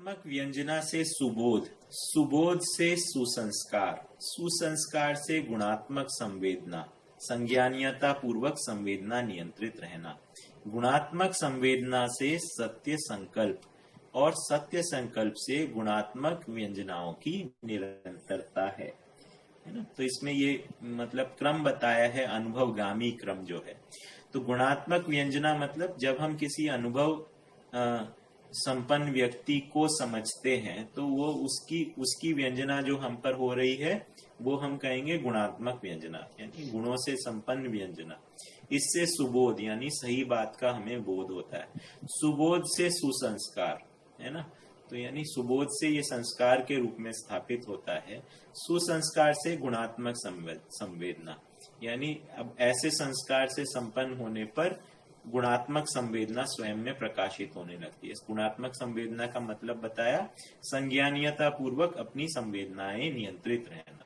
गुणात्मक व्यंजना से सुबोध, सुबोध से सुसंस्कार, सुसंस्कार से गुणात्मक संवेदना, संज्ञानीयता पूर्वक संवेदना नियंत्रित रहना, गुणात्मक संवेदना से सत्य संकल्प और सत्य संकल्प से गुणात्मक व्यंजनाओं की निरंतरता है ना। तो इसमें ये मतलब क्रम बताया है, अनुभवगामी क्रम जो है। तो गुणात्मक व्यंजना मतलब जब हम किसी अनुभव संपन्न व्यक्ति को समझते हैं तो वो उसकी व्यंजना जो हम पर हो रही है वो हम कहेंगे गुणात्मक व्यंजना, यानी गुणों से संपन्न व्यंजना। इससे सुबोध यानी सही बात का हमें बोध होता है। सुबोध से सुसंस्कार है ना, तो यानी सुबोध से ये संस्कार के रूप में स्थापित होता है। सुसंस्कार से गुणात्मक संवेदना, यानी अब ऐसे संस्कार से संपन्न होने पर गुणात्मक संवेदना स्वयं में प्रकाशित होने लगती है। इस गुणात्मक संवेदना का मतलब बताया, संज्ञानीयता पूर्वक अपनी संवेदनाएं नियंत्रित रहना,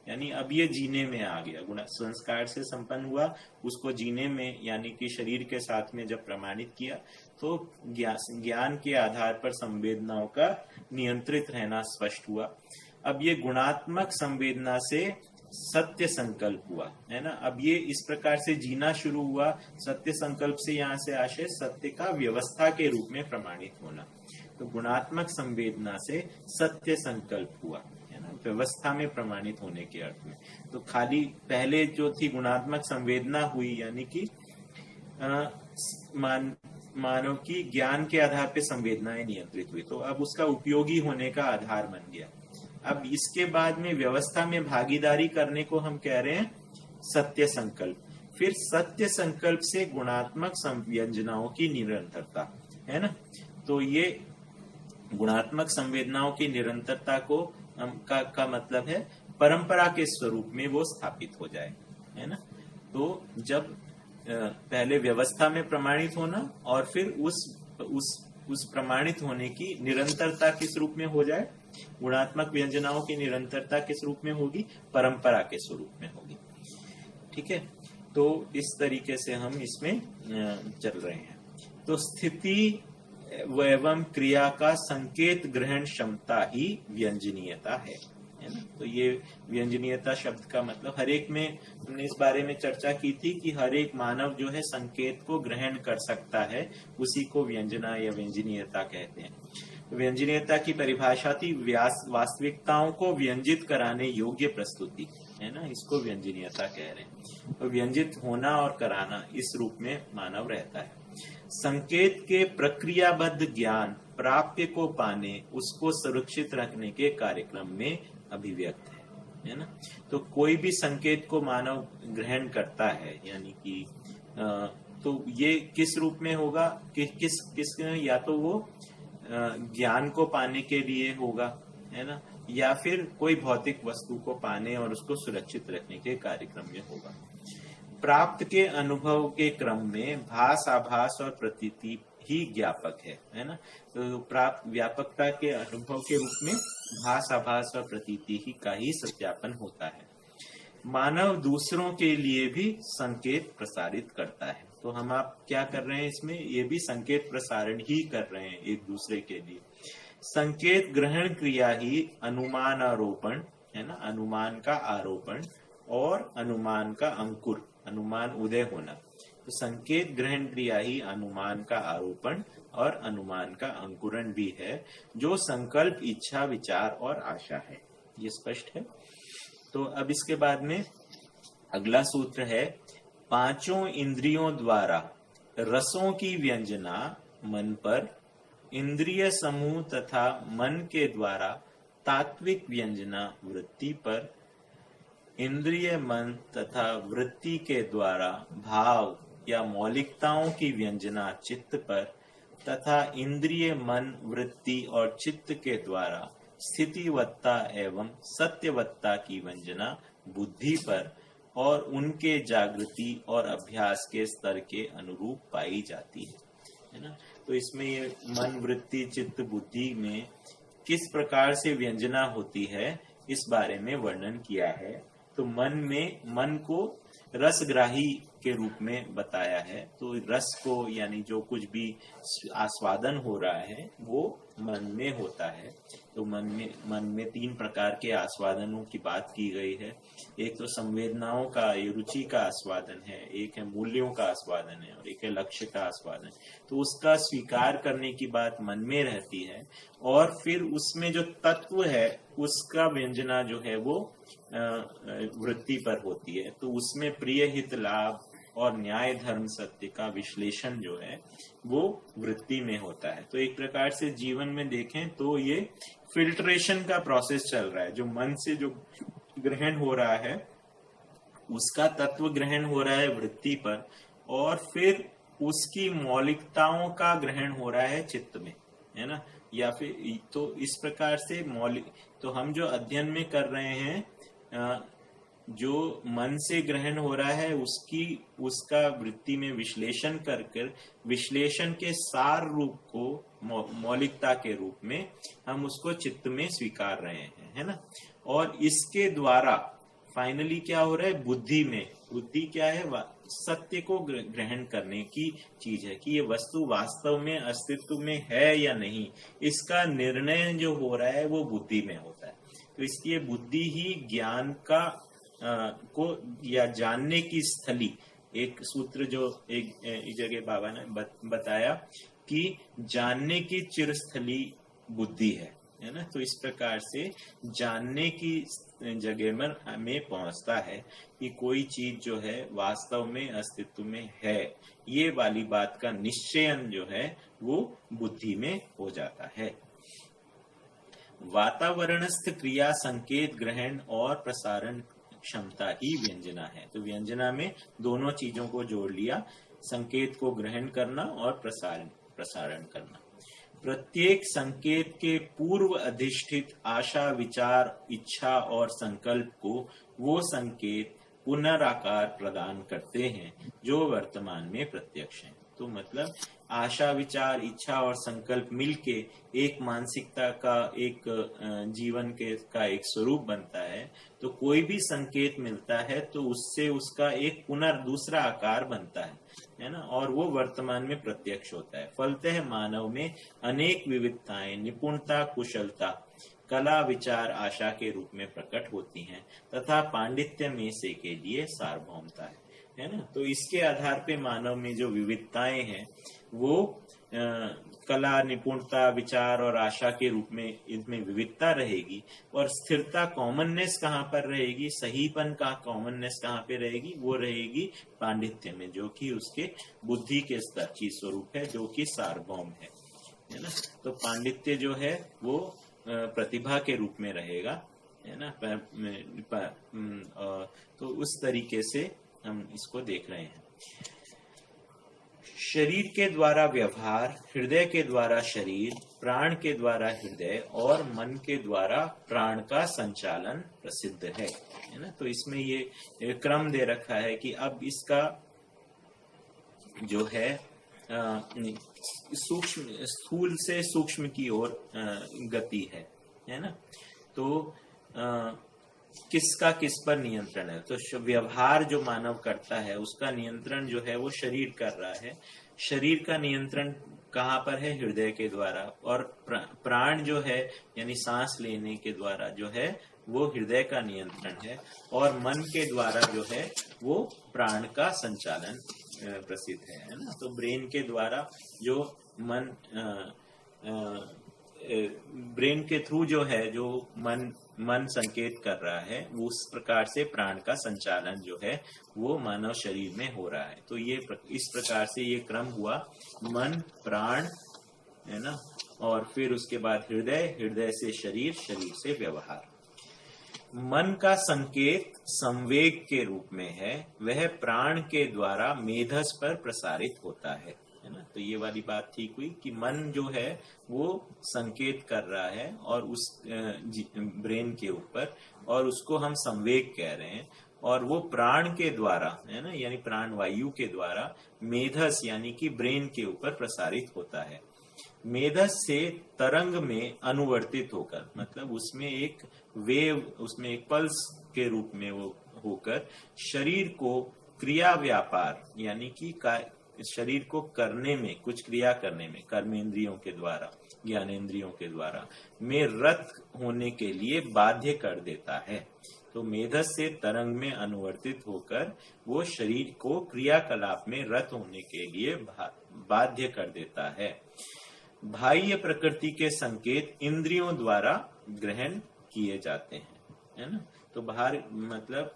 यानी अब ये जीने में आ गया। गुण संस्कार से संपन्न हुआ, उसको जीने में यानी कि शरीर के साथ में जब प्रमाणित किया तो ज्ञान के आधार पर संवेदनाओं का नियंत्रित रहना स्पष्ट हुआ। अब ये गुणात्मक संवेदना से सत्य संकल्प हुआ है ना। अब ये इस प्रकार से जीना शुरू हुआ। सत्य संकल्प से यहाँ से आशय सत्य का व्यवस्था के रूप में प्रमाणित होना। तो गुणात्मक संवेदना से सत्य संकल्प हुआ है ना, व्यवस्था में प्रमाणित होने के अर्थ में। तो खाली पहले जो थी गुणात्मक संवेदना हुई, यानी कि मानव की ज्ञान के आधार पे संवेदनाएं नियंत्रित हुई, तो अब उसका उपयोगी होने का आधार बन गया। अब इसके बाद में व्यवस्था में भागीदारी करने को हम कह रहे हैं सत्य संकल्प। फिर सत्य संकल्प से गुणात्मक संवेदनाओं की निरंतरता है ना। तो ये गुणात्मक संवेदनाओं की निरंतरता को का मतलब है परंपरा के स्वरूप में वो स्थापित हो जाए है ना। तो जब पहले व्यवस्था में प्रमाणित होना और फिर उस प्रमाणित होने की निरंतरता किस रूप में हो जाए, गुणात्मक व्यंजनाओं की निरंतरता किस रूप में होगी, परंपरा के स्वरूप में होगी। ठीक है, तो इस तरीके से हम इसमें चल रहे हैं। तो स्थिति एवं क्रिया का संकेत ग्रहण क्षमता ही व्यंजनीयता है ना। तो ये व्यंजनीयता शब्द का मतलब हर एक में हमने इस बारे में चर्चा की थी कि हर एक मानव जो है संकेत को ग्रहण कर सकता है, उसी को व्यंजना या व्यंजनीयता कहते हैं। व्यंजनीयता की परिभाषा थी वास्तविकताओं को व्यंजित कराने योग्य प्रस्तुति है ना, इसको व्यंजनीयता कह रहे हैं। तो व्यंजित होना और कराना इस रूप में मानव रहता है। संकेत के प्रक्रियाबद्ध ज्ञान प्राप्य को पाने, उसको सुरक्षित रखने के कार्यक्रम में अभिव्यक्त है ना। तो कोई भी संकेत को मानव ग्रहण करता है, यानी कि तो ये किस रूप में होगा कि किस या तो वो ज्ञान को पाने के लिए होगा है ना, या फिर कोई भौतिक वस्तु को पाने और उसको सुरक्षित रखने के कार्यक्रम में होगा। प्राप्त के अनुभव के क्रम में भास, आभास और प्रतीति ही ज्ञापक है ना। तो प्राप्त व्यापकता के अनुभव के रूप में भास, आभास और प्रतीति ही का ही सत्यापन होता है। मानव दूसरों के लिए भी संकेत प्रसारित करता है। तो हम आप क्या कर रहे हैं इसमें, ये भी संकेत प्रसारण ही कर रहे हैं एक दूसरे के लिए। संकेत ग्रहण क्रिया ही अनुमान आरोपण है ना, अनुमान का आरोपण और अनुमान का अंकुर, अनुमान उदय होना। तो संकेत ग्रहण क्रिया ही अनुमान का आरोपण और अनुमान का अंकुरण भी है, जो संकल्प, इच्छा, विचार और आशा है। ये स्पष्ट है। तो अब इसके बाद में अगला सूत्र है, पांचों इंद्रियों द्वारा रसों की व्यंजना मन पर, इंद्रिय समूह तथा मन के द्वारा तात्विक व्यंजना वृत्ति पर, इंद्रिय, मन तथा वृत्ति के द्वारा भाव या मौलिकताओं की व्यंजना चित्त पर, तथा इंद्रिय, मन, वृत्ति और चित्त के द्वारा स्थितिवत्ता एवं सत्यवत्ता की व्यंजना बुद्धि पर और उनके जागृति और अभ्यास के स्तर के अनुरूप पाई जाती है ना। तो इसमें ये मन, वृत्ति, चित्त, बुद्धि में किस प्रकार से व्यंजना होती है इस बारे में वर्णन किया है। तो मन में, मन को रसग्राही के रूप में बताया है। तो रस को यानी जो कुछ भी आस्वादन हो रहा है वो मन में होता है। तो मन में 3 प्रकार के आस्वादनों की बात की गई है। एक तो संवेदनाओं का, रुचि का आस्वादन है, एक है मूल्यों का आस्वादन है और एक है लक्ष्य का आस्वादन। तो उसका स्वीकार करने की बात मन में रहती है और फिर उसमें जो तत्व है उसका व्यंजना जो है वो वृत्ति पर होती है। तो उसमें प्रिय हित लाभ और न्याय धर्म सत्य का विश्लेषण जो है वो वृत्ति में होता है। तो एक प्रकार से जीवन में देखें तो ये फिल्ट्रेशन का प्रोसेस चल रहा है। जो मन से जो ग्रहण हो रहा है उसका तत्व ग्रहण हो रहा है वृत्ति पर और फिर उसकी मौलिकताओं का ग्रहण हो रहा है चित्त में, है ना। या फिर तो इस प्रकार से मौलिक, तो हम जो अध्ययन में कर रहे हैं जो मन से ग्रहण हो रहा है उसका वृत्ति में विश्लेषण कर विश्लेषण के सार रूप को मौलिकता के रूप में हम उसको चित्त में स्वीकार रहे हैं, है ना। और इसके द्वारा फाइनली क्या हो रहा है, बुद्धि क्या है, सत्य को ग्रहण करने की चीज है कि ये वस्तु वास्तव में अस्तित्व में है या नहीं। इसका निर्णय जो हो रहा है वो बुद्धि में होता है। तो इसलिए बुद्धि ही ज्ञान का को या जानने की स्थली, एक सूत्र जो एक जगह बाबा ने बताया कि जानने की चिरस्थली बुद्धि है ना। तो इस प्रकार से जानने की जगह में हमें पहुंचता है कि कोई चीज जो है वास्तव में अस्तित्व में है, ये वाली बात का निश्चयन जो है वो बुद्धि में हो जाता है। वातावरणस्थ क्रिया संकेत ग्रहण और प्रसारण क्षमता ही व्यंजना है। तो व्यंजना में दोनों चीजों को जोड़ लिया, संकेत को ग्रहण करना और प्रसारण करना। प्रत्येक संकेत के पूर्व अधिष्ठित आशा, विचार, इच्छा और संकल्प को वो संकेत पुनराकार प्रदान करते हैं जो वर्तमान में प्रत्यक्ष हैं। तो मतलब आशा, विचार, इच्छा और संकल्प मिलके एक मानसिकता का, एक जीवन का एक स्वरूप बनता है। तो कोई भी संकेत मिलता है तो उससे उसका एक दूसरा आकार बनता है ना, और वो वर्तमान में प्रत्यक्ष होता है। फलतः मानव में अनेक विविधताएं, निपुणता, कुशलता, कला, विचार, आशा के रूप में प्रकट होती हैं तथा पांडित्य में से के लिए सार्वभौमता है ना। तो इसके आधार पे मानव में जो विविधताएं हैं वो कला, निपुणता, विचार और आशा के रूप में इनमें विविधता रहेगी। और स्थिरता, कॉमननेस कहाँ पर रहेगी, सहीपन का कॉमननेस कहाँ पे रहेगी, वो रहेगी पांडित्य में, जो कि उसके बुद्धि के स्तर की स्वरूप है, जो कि सार्वभौम है ना। तो पांडित्य जो है वो प्रतिभा के रूप में रहेगा, है ना। तो उस तरीके से हम इसको देख रहे हैं। शरीर के द्वारा व्यवहार, हृदय के द्वारा शरीर, प्राण के द्वारा हृदय और मन के द्वारा प्राण का संचालन प्रसिद्ध है ना। तो इसमें ये क्रम दे रखा है कि अब इसका जो है सूक्ष्म, स्थूल से सूक्ष्म की ओर गति है ना। तो किसका किस पर नियंत्रण है, तो व्यवहार जो मानव करता है उसका नियंत्रण जो है वो शरीर कर रहा है। शरीर का नियंत्रण कहाँ पर है, हृदय के द्वारा। और प्राण जो है यानी सांस लेने के द्वारा जो है वो हृदय का नियंत्रण है। और मन के द्वारा जो है वो प्राण का संचालन प्रसिद्ध है ना। तो ब्रेन के द्वारा जो ब्रेन के थ्रू जो है जो मन संकेत कर रहा है, वो उस प्रकार से प्राण का संचालन जो है वो मानव शरीर में हो रहा है। तो ये इस प्रकार से ये क्रम हुआ, मन, प्राण, है ना, और फिर उसके बाद हृदय, हृदय से शरीर, शरीर से व्यवहार। मन का संकेत संवेग के रूप में है, वह प्राण के द्वारा मेधस पर प्रसारित होता है ना। तो ये वाली बात ठीक हुई कि मन जो है वो संकेत कर रहा है और उस ब्रेन के ऊपर, और उसको हम संवेग कह रहे हैं। और वो प्राण के द्वारा, है ना, यानी प्राण वायु के द्वारा मेधस यानी कि ब्रेन के ऊपर प्रसारित होता है। मेधस से तरंग में अनुवर्तित होकर, मतलब उसमें एक वेव, उसमें एक पल्स के रूप में वो होकर शरीर को क्रिया व्यापार यानी कि शरीर को करने में, कुछ क्रिया करने में, कर्मेंद्रियों के द्वारा, ज्ञानेंद्रियों के द्वारा में रत होने के लिए बाध्य कर देता है। तो मेधस से तरंग में अनुवर्तित होकर वो शरीर को क्रियाकलाप में रत होने के लिए बाध्य कर देता है। बाह्य प्रकृति के संकेत इंद्रियों द्वारा ग्रहण किए जाते हैं, है ना। तो बाहर मतलब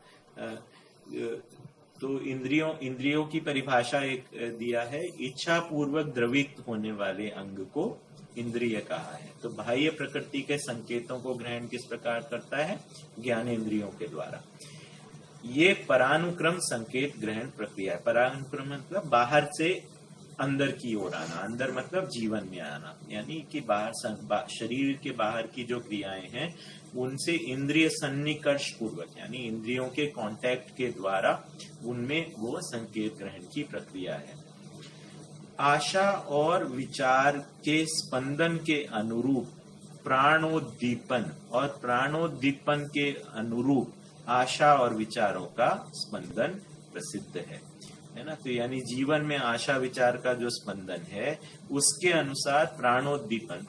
तो इंद्रियों की परिभाषा एक दिया है, इच्छा पूर्वक द्रवित होने वाले अंग को इंद्रिय कहा है। तो बाह्य प्रकृति के संकेतों को ग्रहण किस प्रकार करता है? ज्ञानेंद्रियों के द्वारा। ये परानुक्रम संकेत ग्रहण प्रक्रिया है। परानुक्रम मतलब बाहर से अंदर की ओर आना, अंदर मतलब जीवन में आना, यानी कि बाहर शरीर के बाहर की जो क्रियाएं हैं उनसे इंद्रिय सन्निकर्ष पूर्वक यानी इंद्रियों के कांटेक्ट के द्वारा उनमें वो संकेत ग्रहण की प्रक्रिया है। आशा और विचार के स्पंदन के अनुरूप प्राणोद्दीपन और प्राणोद्दीपन के अनुरूप आशा और विचारों का स्पंदन प्रसिद्ध है ना। तो यानी जीवन में आशा विचार का जो स्पंदन है उसके अनुसार प्राणोद्दीपन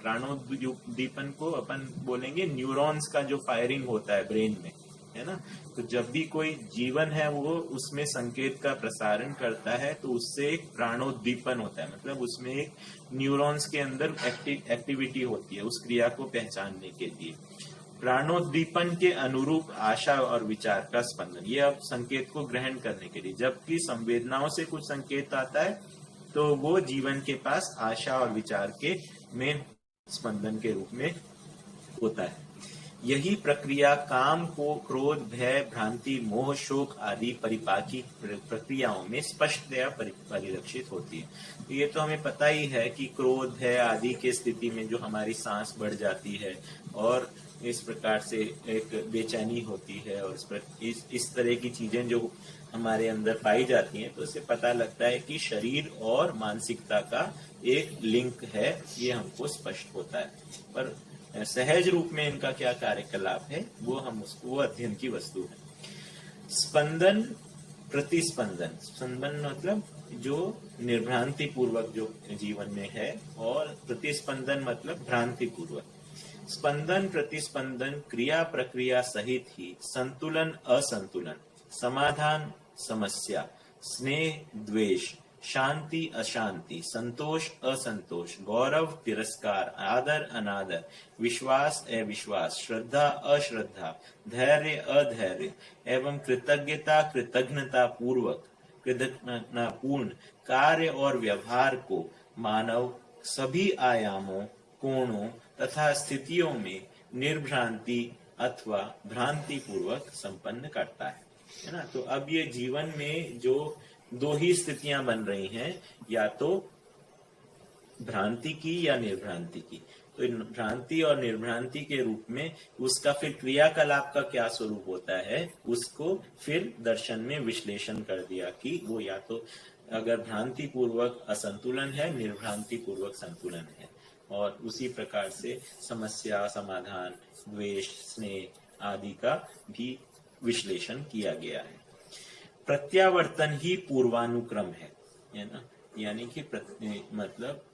को अपन बोलेंगे न्यूरॉन्स का जो फायरिंग होता है ब्रेन में, है ना। तो जब भी कोई जीवन है वो उसमें संकेत का प्रसारण करता है तो उससे एक प्राणोद्दीपन होता है, मतलब उसमें एक न्यूरॉन्स के अंदर एक्टिविटी होती है उस क्रिया को पहचानने के लिए। प्राणोद्दीपन के अनुरूप आशा और विचार का स्पंदन, ये अब संकेत को ग्रहण करने के लिए, जबकि संवेदनाओं से कुछ संकेत आता है तो वो जीवन के पास आशा और विचार के में स्पंदन के रूप में होता है। यही प्रक्रिया काम को क्रोध, भय, भ्रांति, मोह, शोक आदि परिपाकी प्रक्रियाओं में स्पष्टतया परिलक्षित होती है। तो ये तो हमें पता ही है कि क्रोध, भय आदि के स्थिति में जो हमारी सांस बढ़ जाती है और इस प्रकार से एक बेचैनी होती है और इस तरह की चीजें जो हमारे अंदर पाई जाती हैं, तो इससे पता लगता है कि शरीर और मानसिकता का एक लिंक है, ये हमको स्पष्ट होता है। पर सहज रूप में इनका क्या कार्यकलाप है वो अध्ययन की वस्तु है। स्पंदन, प्रतिस्पंदन। स्पंदन मतलब जो निर्भ्रांति पूर्वक जो जीवन में है और प्रतिस्पंदन मतलब भ्रांति पूर्वक। स्पंदन, प्रतिस्पंदन क्रिया प्रक्रिया सहित ही संतुलन, असंतुलन, समाधान, समस्या, स्नेह, द्वेष, शांति, अशांति, संतोष, असंतोष, गौरव, तिरस्कार, आदर, अनादर, विश्वास, अविश्वास, श्रद्धा, अश्रद्धा, धैर्य, अधैर्य एवं कृतज्ञता, कृतज्ञता पूर्ण कार्य और व्यवहार को मानव सभी आयामों, कोणों तथा स्थितियों में निर्भ्रांति अथवा भ्रांति पूर्वक संपन्न करता है ना। तो अब ये जीवन में जो दो ही स्थितियां बन रही हैं, या तो भ्रांति की या निर्भ्रांति की। तो भ्रांति और निर्भ्रांति के रूप में उसका फिर क्रियाकलाप का क्या स्वरूप होता है उसको फिर दर्शन में विश्लेषण कर दिया कि वो या तो अगर भ्रांति पूर्वक असंतुलन है, निर्भ्रांति पूर्वक संतुलन है। और उसी प्रकार से समस्या, समाधान, द्वेष, स्नेह आदि का भी विश्लेषण किया गया है। प्रत्यावर्तन ही पूर्वानुक्रम है ना। यानी कि मतलब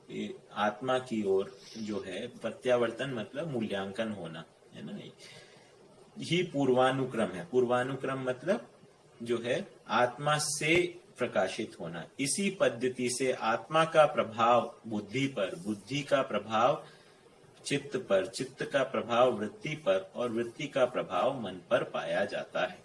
आत्मा की ओर जो है प्रत्यावर्तन मतलब मूल्यांकन होना, है ना। ही पूर्वानुक्रम है। पूर्वानुक्रम मतलब जो है आत्मा से प्रकाशित होना। इसी पद्धति से आत्मा का प्रभाव बुद्धि पर, बुद्धि का प्रभाव चित्त पर, चित्त का प्रभाव वृत्ति पर और वृत्ति का प्रभाव मन पर पाया जाता है।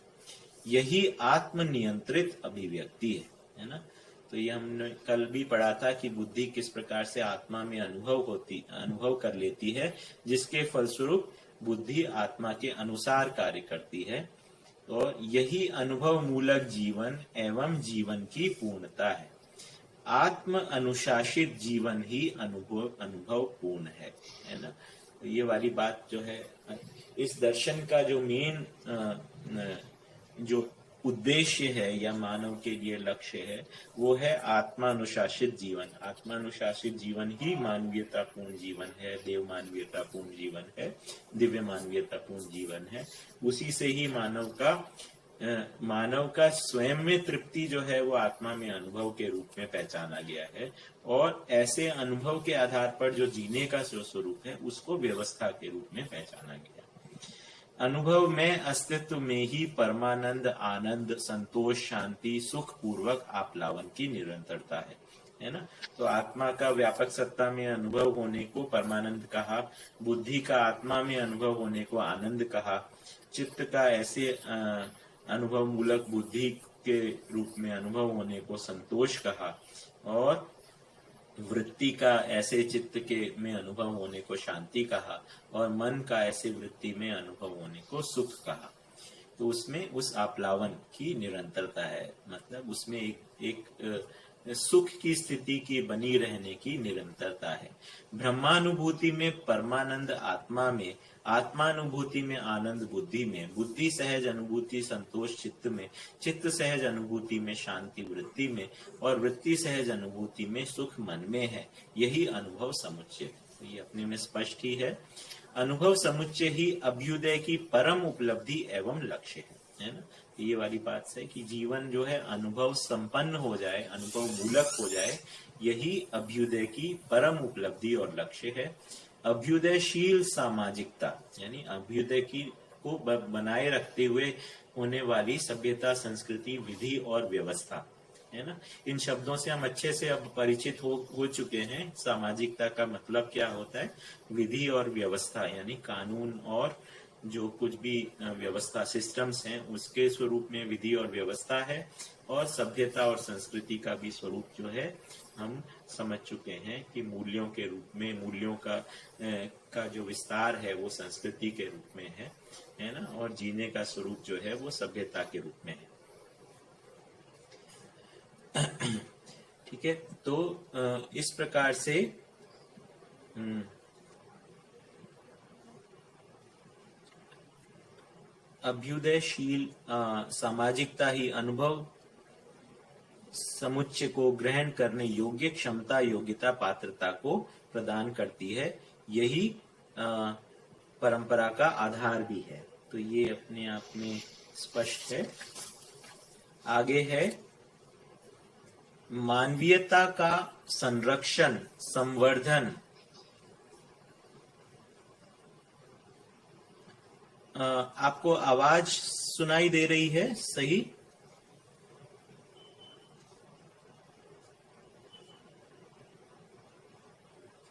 यही आत्मनियंत्रित अभिव्यक्ति है ना। तो ये हमने कल भी पढ़ा था कि बुद्धि किस प्रकार से आत्मा में अनुभव कर लेती है, जिसके फलस्वरूप बुद्धि आत्मा के अनुसार कार्य करती है। और यही अनुभव मूलक जीवन एवं जीवन की पूर्णता है। आत्म अनुशासित जीवन ही अनुभव पूर्ण है ना। तो ये वाली बात जो है, इस दर्शन का जो मेन जो उद्देश्य है या मानव के लिए लक्ष्य है वो है आत्मानुशासित जीवन। आत्मानुशासित जीवन ही मानवीयतापूर्ण जीवन है, देव मानवीयतापूर्ण जीवन है, दिव्य मानवीयतापूर्ण जीवन है। उसी से ही मानव का मानव का स्वयं में तृप्ति जो है वो आत्मा में अनुभव के रूप में पहचाना गया है, और ऐसे अनुभव के आधार पर जो जीने का जो स्वरूप है उसको व्यवस्था के रूप में पहचाना गया। अनुभव में अस्तित्व में ही परमानंद, आनंद, संतोष, शांति, सुख पूर्वक आप्लावन की निरंतरता है ना। तो आत्मा का व्यापक सत्ता में अनुभव होने को परमानंद कहा, बुद्धि का आत्मा में अनुभव होने को आनंद कहा, चित्त का ऐसे अनुभव मूलक बुद्धि के रूप में अनुभव होने को संतोष कहा, और वृत्ति का ऐसे चित्त के में अनुभव होने को शांति कहा, और मन का ऐसे वृत्ति में अनुभव होने को सुख कहा। तो उसमें उस आप्लावन की निरंतरता है, मतलब उसमें एक सुख की स्थिति की बनी रहने की निरंतरता है। ब्रह्मानुभूति में परमानंद आत्मा में, आत्मानुभूति में आनंद बुद्धि में, बुद्धि सहज अनुभूति संतोष चित्त में, चित्त सहज अनुभूति में शांति वृत्ति में, और वृत्ति सहज अनुभूति में सुख मन में है। यही अनुभव समुच्चय, ये अपने में स्पष्ट ही है। अनुभव समुच्चय ही अभ्युदय की परम उपलब्धि एवं लक्ष्य है ना। ये वाली बात है कि जीवन जो है अनुभव संपन्न हो जाए, अनुभव मूलक हो जाए, यही अभ्युदय की परम उपलब्धि और लक्ष्य है। अभ्युदयशील सामाजिकता यानी अभ्युदय की को बनाए रखते हुए होने वाली सभ्यता, संस्कृति, विधि और व्यवस्था है ना। इन शब्दों से हम अच्छे से अब परिचित हो चुके हैं। सामाजिकता का मतलब क्या होता है? विधि और व्यवस्था यानी कानून और जो कुछ भी व्यवस्था सिस्टम्स हैं उसके स्वरूप में विधि और व्यवस्था है, और सभ्यता और संस्कृति का भी स्वरूप जो है हम समझ चुके हैं कि मूल्यों के रूप में, मूल्यों का जो विस्तार है वो संस्कृति के रूप में है ना, और जीने का स्वरूप जो है वो सभ्यता के रूप में है। ठीक है, तो इस प्रकार से अभ्युदयशील सामाजिकता ही अनुभव समुच्चय को ग्रहण करने योग्य क्षमता, योग्यता, पात्रता को प्रदान करती है। यही परंपरा का आधार भी है। तो ये अपने आप में स्पष्ट है। आगे है मानवीयता का संरक्षण, संवर्धन। आपको आवाज सुनाई दे रही है? सही?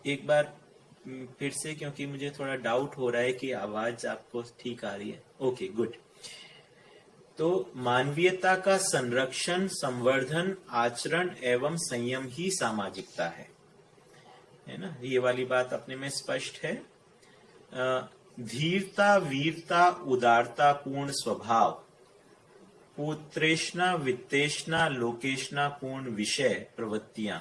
एक बार फिर से, क्योंकि मुझे थोड़ा डाउट हो रहा है कि आवाज आपको ठीक आ रही है। Okay, good. तो मानवीयता का संरक्षण, संवर्धन, आचरण एवं संयम ही सामाजिकता है ना। ये वाली बात अपने में स्पष्ट है। धीरता, वीरता, उदारता पूर्ण स्वभाव, पुत्रेष्णा, वित्तेष्णा, लोकेष्णा पूर्ण विषय प्रवृत्तियां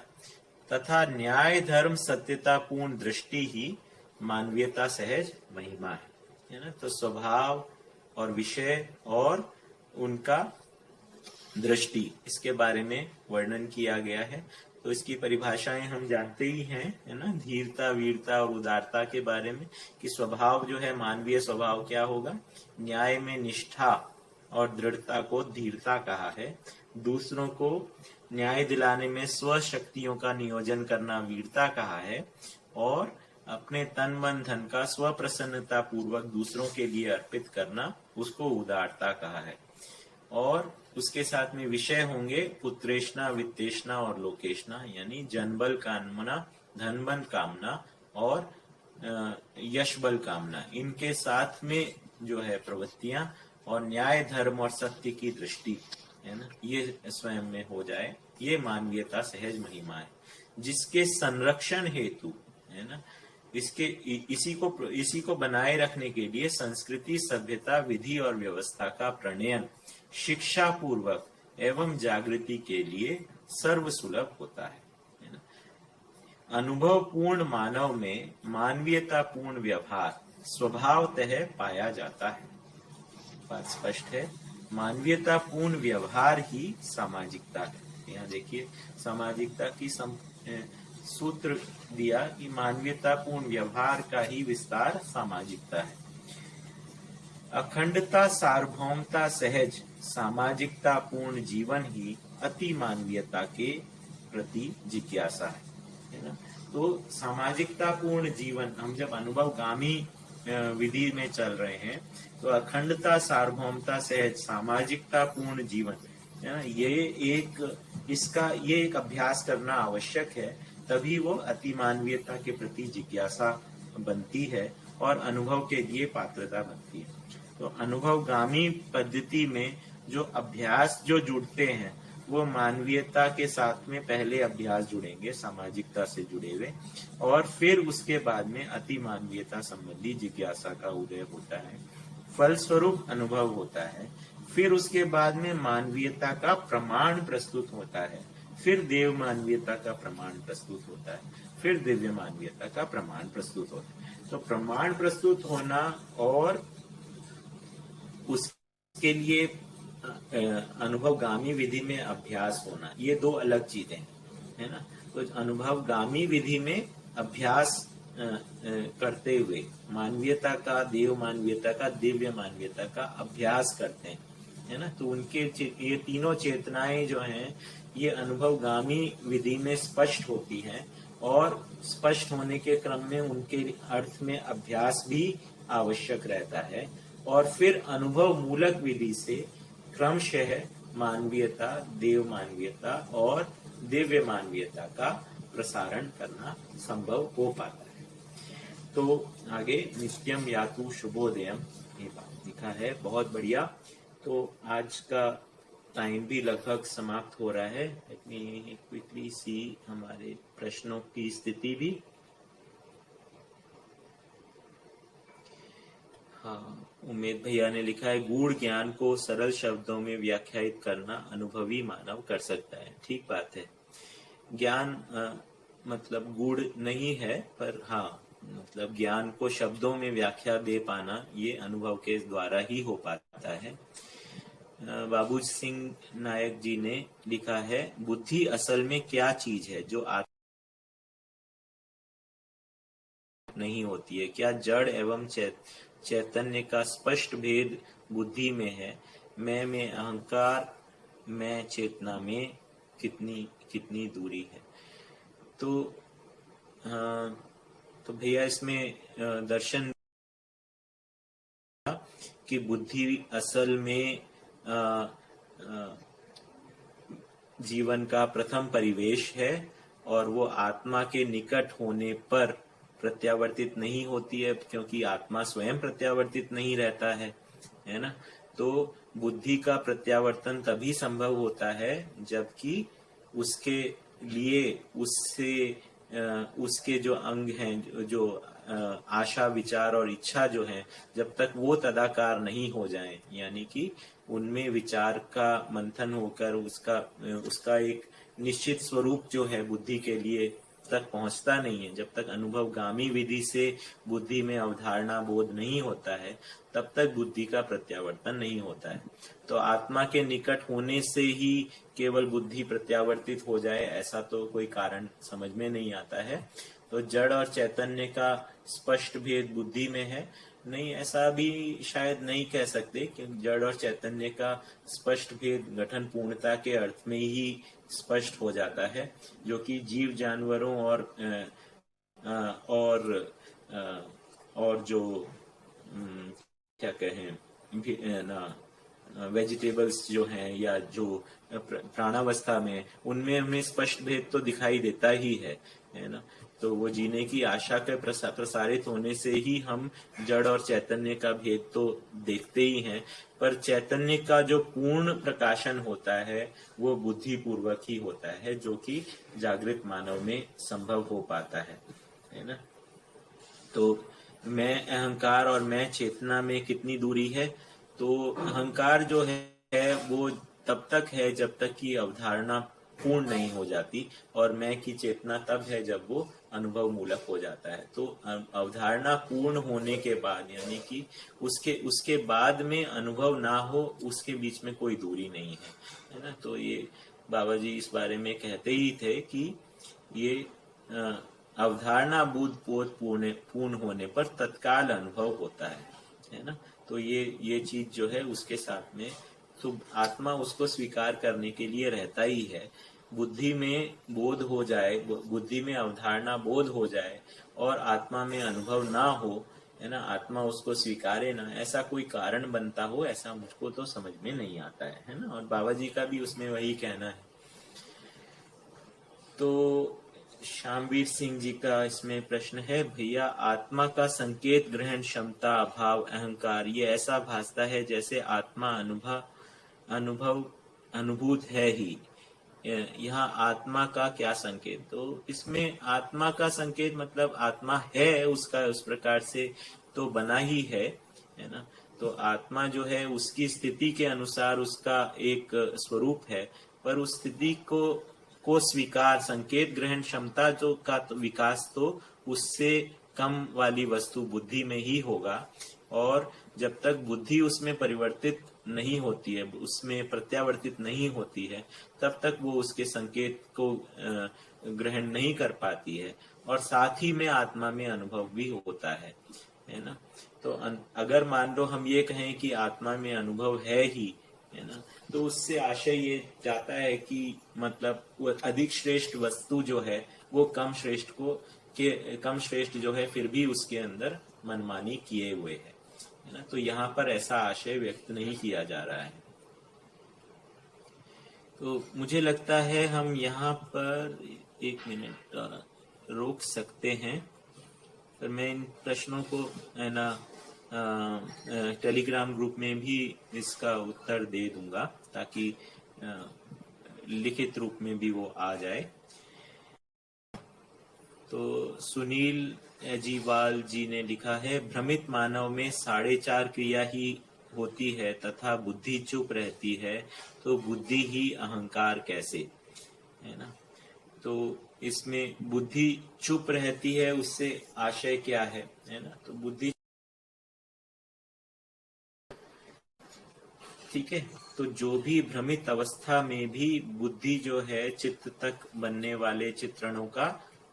तथा न्याय, धर्म, सत्यता पूर्ण दृष्टि ही मानवीयता सहज महिमा है ना। तो स्वभाव और विषय और उनका दृष्टि, इसके बारे में वर्णन किया गया है। तो इसकी परिभाषाएं हम जानते ही हैं, है ना। धीरता, वीरता और उदारता के बारे में कि स्वभाव जो है, मानवीय स्वभाव क्या होगा? न्याय में निष्ठा और दृढ़ता को धीरता कहा है। दूसरों को न्याय दिलाने में स्वशक्तियों का नियोजन करना वीरता कहा है, और अपने तन मन धन का स्व प्रसन्नता पूर्वक दूसरों के लिए अर्पित करना उसको उदारता कहा है। और उसके साथ में विषय होंगे पुत्रेष्णा, वित्तेष्णा और लोकेष्णा यानी जनबल कामना, धनबल कामना और यश बल कामना। इनके साथ में जो है प्रवृत्तियां और न्याय, धर्म और सत्य की दृष्टि है ना, ये स्वयं में हो जाए, ये मानवीयता सहज महिमा है। जिसके संरक्षण हेतु है ना, इसी को बनाए रखने के लिए संस्कृति, सभ्यता, विधि और व्यवस्था का प्रणयन शिक्षा पूर्वक एवं जागृति के लिए सर्व सुलभ होता है ना। अनुभव पूर्ण मानव में मानवीयता पूर्ण व्यवहार स्वभावतः पाया जाता है। बात स्पष्ट है। मानवीयता पूर्ण व्यवहार ही सामाजिकता है। यहाँ देखिए सामाजिकता की सूत्र दिया कि मानवीयता पूर्ण व्यवहार का ही विस्तार सामाजिकता है। अखंडता, सार्वभौमता, सहज सामाजिकता पूर्ण जीवन ही अति मानवीयता के प्रति जिज्ञासा है ना। तो सामाजिकता पूर्ण जीवन, हम जब अनुभवगामी विधि में चल रहे हैं तो अखंडता, सार्वभौमता, सहज सामाजिकता पूर्ण जीवन है ना, ये एक अभ्यास करना आवश्यक है, तभी वो अति मानवीयता के प्रति जिज्ञासा बनती है और अनुभव के लिए पात्रता बनती है। तो अनुभवगामी पद्धति में जो अभ्यास जो जुड़ते हैं वो मानवीयता के साथ में पहले अभ्यास जुड़ेंगे, सामाजिकता से जुड़े हुए, और फिर उसके बाद में अति मानवीयता संबंधी जिज्ञासा का उदय होता है, फलस्वरूप अनुभव होता है। फिर उसके बाद में मानवीयता का प्रमाण प्रस्तुत होता है, फिर देव मानवीयता का प्रमाण प्रस्तुत होता है, फिर दिव्य मानवीयता का प्रमाण प्रस्तुत होता है। तो प्रमाण प्रस्तुत होना और उसके लिए अनुभवगामी विधि में अभ्यास होना, ये दो अलग चीजें है ना। तो अनुभवगामी विधि में अभ्यास करते हुए मानवीयता का, देव मानवीयता का, दिव्य मानवीयता का अभ्यास करते हैं है ना। तो उनके ये तीनों चेतनाएं जो हैं ये अनुभवगामी विधि में स्पष्ट होती हैं, और स्पष्ट होने के क्रम में उनके अर्थ में अभ्यास भी आवश्यक रहता है, और फिर अनुभव मूलक विधि से क्रमशः मानवीयता, देव मानवीयता और दिव्य मानवीयता का प्रसारण करना संभव हो पाता है। तो आगे नित्यम यातु शुभोदयम, ये बात लिखा है, बहुत बढ़िया। तो आज का टाइम भी लगभग समाप्त हो रहा है। लेट मी क्विकली सी हमारे प्रश्नों की स्थिति भी। हाँ, उमेद भैया ने लिखा है गूढ़ ज्ञान को सरल शब्दों में व्याख्यायित करना अनुभवी मानव कर सकता है। ठीक बात है, ज्ञान मतलब गूढ़ नहीं है, पर हाँ मतलब ज्ञान को शब्दों में व्याख्या दे पाना ये अनुभव के द्वारा ही हो पाता है। बाबू सिंह नायक जी ने लिखा है बुद्धि असल में क्या चीज है जो नहीं होती है? क्या जड़ एवं चैतन्य का स्पष्ट भेद बुद्धि में है? मैं में अहंकार, मैं चेतना में कितनी दूरी है? तो भैया इसमें दर्शन कि बुद्धि असल में जीवन का प्रथम परिवेश है, और वो आत्मा के निकट होने पर प्रत्यावर्तित नहीं होती है, क्योंकि आत्मा स्वयं प्रत्यावर्तित नहीं रहता है ना। तो बुद्धि का प्रत्यावर्तन तभी संभव होता है जबकि उसके लिए उसके जो अंग हैं, जो आशा, विचार और इच्छा जो है, जब तक वो तदाकार नहीं हो जाए, यानी कि उनमें विचार का मंथन होकर उसका एक निश्चित स्वरूप जो है बुद्धि के लिए तक पहुंचता नहीं है, जब तक अनुभवगामी विधि से बुद्धि में अवधारणा बोध नहीं होता है, तब तक बुद्धि का प्रत्यावर्तन नहीं होता है। तो आत्मा के निकट होने से ही केवल बुद्धि प्रत्यावर्तित हो जाए, ऐसा तो कोई कारण समझ में नहीं आता है। तो जड़ और चैतन्य का स्पष्ट भेद बुद्धि में है नहीं, ऐसा भी शायद नहीं कह सकते, क्योंकि जड़ और चैतन्य का स्पष्ट भेद गठन पूर्णता के अर्थ में ही स्पष्ट हो जाता है, जो कि जीव जानवरों और जो क्या कहें ना, वेजिटेबल्स जो हैं या जो प्राणावस्था में, उनमें हमें स्पष्ट भेद तो दिखाई देता ही है ना। तो वो जीने की आशा के प्रसारित होने से ही हम जड़ और चैतन्य का भेद तो देखते ही हैं, पर चैतन्य का जो पूर्ण प्रकाशन होता है वो बुद्धि पूर्वक ही होता है, जो कि जागृत मानव में संभव हो पाता है ना। तो मैं अहंकार और मैं चेतना में कितनी दूरी है? तो अहंकार जो है वो तब तक है जब तक कि अवधारणा पूर्ण नहीं हो जाती, और मैं की चेतना तब है जब वो अनुभव मूलक हो जाता है। तो अवधारणा पूर्ण होने के बाद, यानी कि उसके बाद में अनुभव ना हो, उसके बीच में कोई दूरी नहीं है ना। तो ये बाबा जी इस बारे में कहते ही थे कि ये अवधारणा बोध पूर्ण होने पर तत्काल अनुभव होता है ना। तो ये चीज जो है उसके साथ में, तो आत्मा उसको स्वीकार करने के लिए रहता ही है। बुद्धि में बोध हो जाए, बुद्धि में अवधारणा बोध हो जाए और आत्मा में अनुभव ना हो, है ना, आत्मा उसको स्वीकारे ना, ऐसा कोई कारण बनता हो, ऐसा मुझको तो समझ में नहीं आता है ना। और बाबा जी का भी उसमें वही कहना है। तो श्यामवीर सिंह जी का इसमें प्रश्न है, भैया आत्मा का संकेत ग्रहण क्षमता अभाव अहंकार ये ऐसा भासता है जैसे आत्मा अनुभूत है ही, यहाँ आत्मा का क्या संकेत? तो इसमें आत्मा का संकेत मतलब आत्मा है उसका उस प्रकार से तो बना ही है ना। तो आत्मा जो है उसकी स्थिति के अनुसार उसका एक स्वरूप है, पर उस स्थिति को स्वीकार, संकेत ग्रहण क्षमता जो का तो विकास तो उससे कम वाली वस्तु बुद्धि में ही होगा। और जब तक बुद्धि उसमें परिवर्तित नहीं होती है, उसमें प्रत्यावर्तित नहीं होती है, तब तक वो उसके संकेत को ग्रहण नहीं कर पाती है। और साथ ही में आत्मा में अनुभव भी होता है ना। तो अगर मान लो हम ये कहें कि आत्मा में अनुभव है ही, है ना, तो उससे आशय ये जाता है कि मतलब वो अधिक श्रेष्ठ वस्तु जो है वो कम श्रेष्ठ जो है फिर भी उसके अंदर मनमानी किए हुए है ना। तो यहाँ पर ऐसा आशय व्यक्त नहीं किया जा रहा है। तो मुझे लगता है हम यहाँ पर 1 मिनट रोक सकते हैं। पर मैं इन प्रश्नों को है ना टेलीग्राम ग्रुप में भी इसका उत्तर दे दूंगा, ताकि लिखित रूप में भी वो आ जाए। तो सुनील अजीवाल जी ने लिखा है, भ्रमित मानव में 4.5 क्रिया ही होती है तथा बुद्धि चुप रहती है, तो बुद्धि ही अहंकार कैसे, है ना। तो इसमें बुद्धि चुप रहती है, उससे आशय क्या है ना। तो बुद्धि ठीक है। तो जो भी भ्रमित अवस्था में भी बुद्धि जो है चित्त तक बनने वाले चित्रणों का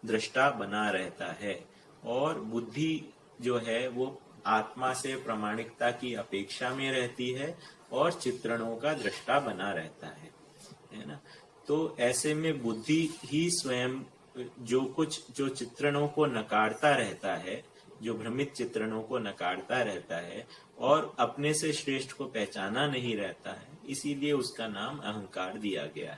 दृष्टा बना रहता है, और बुद्धि जो है वो आत्मा से प्रामाणिकता की अपेक्षा में रहती है और चित्रणों का दृष्टा बना रहता है ना। तो ऐसे में बुद्धि ही स्वयं जो चित्रणों को नकारता रहता है, जो भ्रमित चित्रणों को नकारता रहता है और अपने से श्रेष्ठ को पहचाना नहीं रहता है, इसीलिए उसका नाम अहंकार दिया गया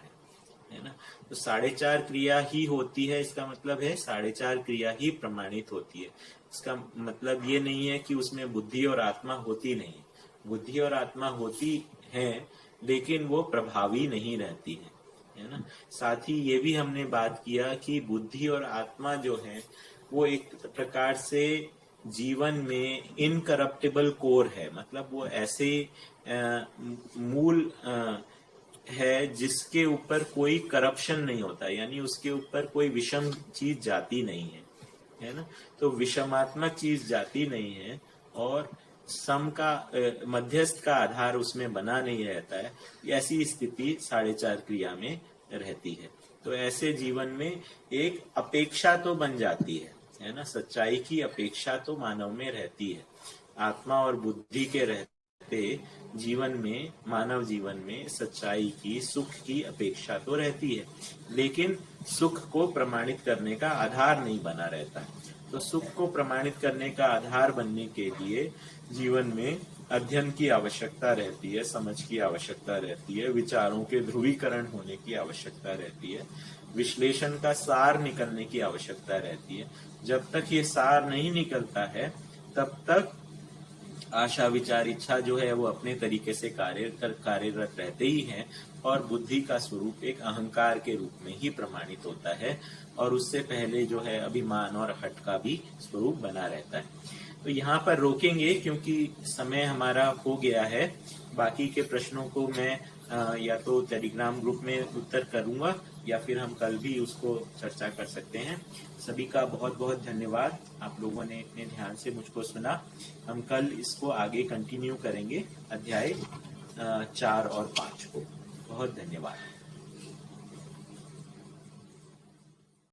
है ना। तो 4.5 क्रिया ही होती है, इसका मतलब है 4.5 क्रिया ही प्रमाणित होती है। इसका मतलब ये नहीं है कि उसमें बुद्धि और आत्मा होती नहीं, बुद्धि और आत्मा होती है, लेकिन वो प्रभावी नहीं रहती है ना। साथ ही ये भी हमने बात किया कि बुद्धि और आत्मा जो है वो एक प्रकार से जीवन में इनकरप्टिबल कोर है, मतलब वो ऐसे मूल है जिसके ऊपर कोई करप्शन नहीं होता, यानी उसके ऊपर कोई विषम चीज जाती नहीं है ना। तो विषमात्मक चीज जाती नहीं है और सम का मध्यस्थ का आधार उसमें बना नहीं रहता है, ऐसी स्थिति 4.5 क्रिया में रहती है। तो ऐसे जीवन में एक अपेक्षा तो बन जाती है ना, सच्चाई की अपेक्षा तो मानव में रहती है। आत्मा और बुद्धि के रहते जीवन में, मानव जीवन में सच्चाई की, सुख की अपेक्षा तो रहती है, लेकिन सुख को प्रमाणित करने का आधार नहीं बना रहता है। तो सुख को प्रमाणित करने का आधार बनने के लिए जीवन में अध्ययन की आवश्यकता रहती है, समझ की आवश्यकता रहती है, विचारों के ध्रुवीकरण होने की आवश्यकता रहती है, विश्लेषण का सार निकलने की आवश्यकता रहती है। जब तक ये सार नहीं निकलता है तब तक आशा विचार इच्छा जो है वो अपने तरीके से कार्यरत रहते ही हैं, और बुद्धि का स्वरूप एक अहंकार के रूप में ही प्रमाणित होता है, और उससे पहले जो है अभिमान और हट का भी स्वरूप बना रहता है। तो यहाँ पर रोकेंगे क्योंकि समय हमारा हो गया है। बाकी के प्रश्नों को मैं या तो टेलीग्राम ग्रुप में उत्तर करूंगा या फिर हम कल भी उसको चर्चा कर सकते हैं। सभी का बहुत बहुत धन्यवाद, आप लोगों ने इतने ध्यान से मुझको सुना। हम कल इसको आगे कंटिन्यू करेंगे, अध्याय 4 और 5 को। बहुत धन्यवाद।